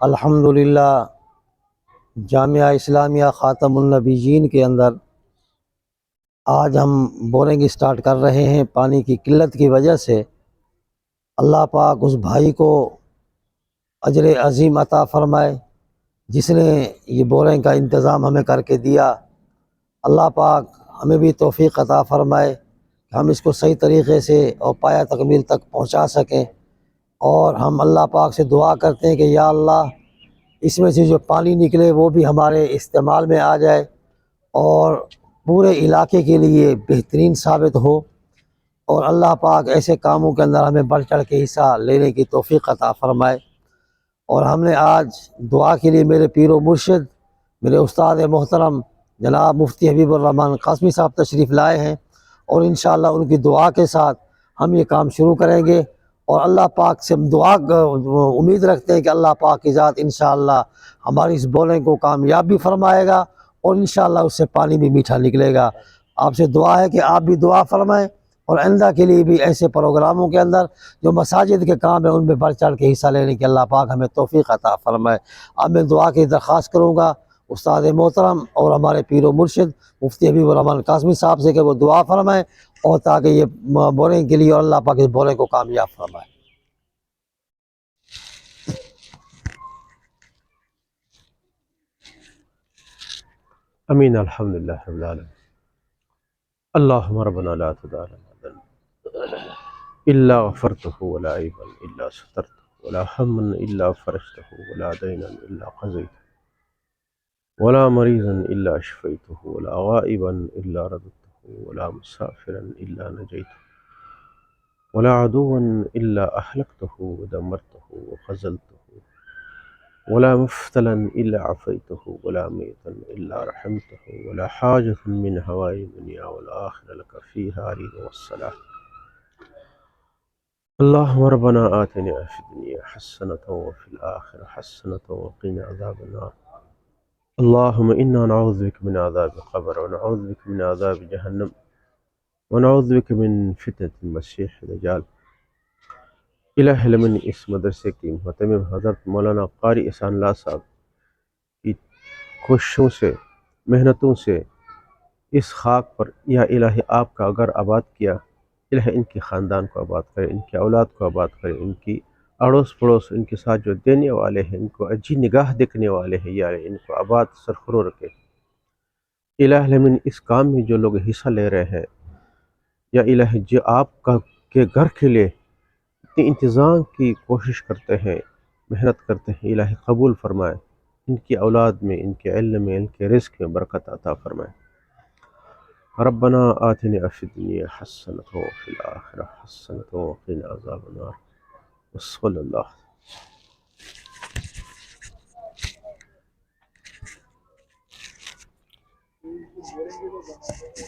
الحمدللہ جامعہ اسلامیہ خاتم النبیین کے اندر آج ہم بورنگ سٹارٹ کر رہے ہیں۔ پانی کی قلت کی وجہ سے اللہ پاک اس بھائی کو اجر عظیم عطا فرمائے جس نے یہ بورنگ کا انتظام ہمیں کر کے دیا۔ اللہ پاک ہمیں بھی توفیق عطا فرمائے کہ ہم اس کو صحیح طریقے سے اور پایہ تکمیل تک پہنچا سکیں، اور ہم اللہ پاک سے دعا کرتے ہیں کہ یا اللہ اس میں سے جو پانی نکلے وہ بھی ہمارے استعمال میں آ جائے اور پورے علاقے کے لیے بہترین ثابت ہو، اور اللہ پاک ایسے کاموں کے اندر ہمیں بڑھ چڑھ کے حصہ لینے کی توفیق عطا فرمائے۔ اور ہم نے آج دعا کے لیے میرے پیر و مرشد، میرے استاد محترم جناب مفتی حبیب الرحمن قاسمی صاحب تشریف لائے ہیں، اور انشاءاللہ ان کی دعا کے ساتھ ہم یہ کام شروع کریں گے، اور اللہ پاک سے دعا امید رکھتے ہیں کہ اللہ پاک کی ذات انشاءاللہ ہماری اس بورنگ کو کامیاب بھی فرمائے گا، اور انشاءاللہ اس سے پانی بھی میٹھا نکلے گا۔ آپ سے دعا ہے کہ آپ بھی دعا فرمائیں، اور آئندہ کے لیے بھی ایسے پروگراموں کے اندر جو مساجد کے کام ہیں ان میں بڑھ چڑھ کے حصہ لینے کی اللہ پاک ہمیں توفیق عطا فرمائے۔ اب میں دعا کی درخواست کروں گا استاد محترم اور ہمارے پیر و مرشد مفتی حبیب الرحمن قاسمی صاحب سے کہ وہ دعا فرمائیں، اور تاکہ یہ بورنگ کے لیے اور اللہ پاک اس بورنگ کو کامیاب فرمائے۔ امین الحمدللہ رب العالمین۔ اللہم ربنا لا تدع لنا ذنبا الا غفرته ولا عیبا الا سترته ولا ہما الا فرجته ولا دینا الا قضیته ولا مريضا الا شفيته ولا غائبا الا رددته ولا مسافرا الا نجيته ولا عدوا الا اهلكته ودمرته وخذلته ولا مفتلا الا عفيته ولا ميتا الا رحمته ولا حاجة من هوائج الدنيا والآخرة لك فيها رضا والصلاح۔ اللهم ربنا آتنا في الدنيا حسنة وفي الآخرة حسنة وقنا عذاب النار۔ اللهم إنا نعوذ بك من عذاب القبر ونعوذ بك من عذاب جهنم ونعوذ بك من فتنة المسيح الدجال۔ الہ لمن اس مدرسے کی محتمم حضرت مولانا قاری احسان اللہ صاحب کی کوششوں سے، محنتوں سے اس خاک پر یا الہ آپ کا اگر آباد کیا، الہ ان کے خاندان کو آباد کرے، ان کی اولاد کو آباد کرے، ان کی اڑوس پڑوس ان کے ساتھ جو دینے والے ہیں، ان کو اچھی نگاہ دیکھنے والے ہیں، یا ان کو آباد سرخرو رکھے۔ الہ لمن اس کام میں جو لوگ حصہ لے رہے ہیں، یا الہ جو آپ کا کے گھر کے لیے اتنی انتظام کی کوشش کرتے ہیں، محنت کرتے ہیں، الہ قبول فرمائے، ان کی اولاد میں، ان کے علم میں، ان کے رزق میں برکت عطا فرمائے۔ ربنا آتنا فی الدنیا حسنة وفی الآخرة حسنة وقنا عذاب النار۔ وصلی اللہ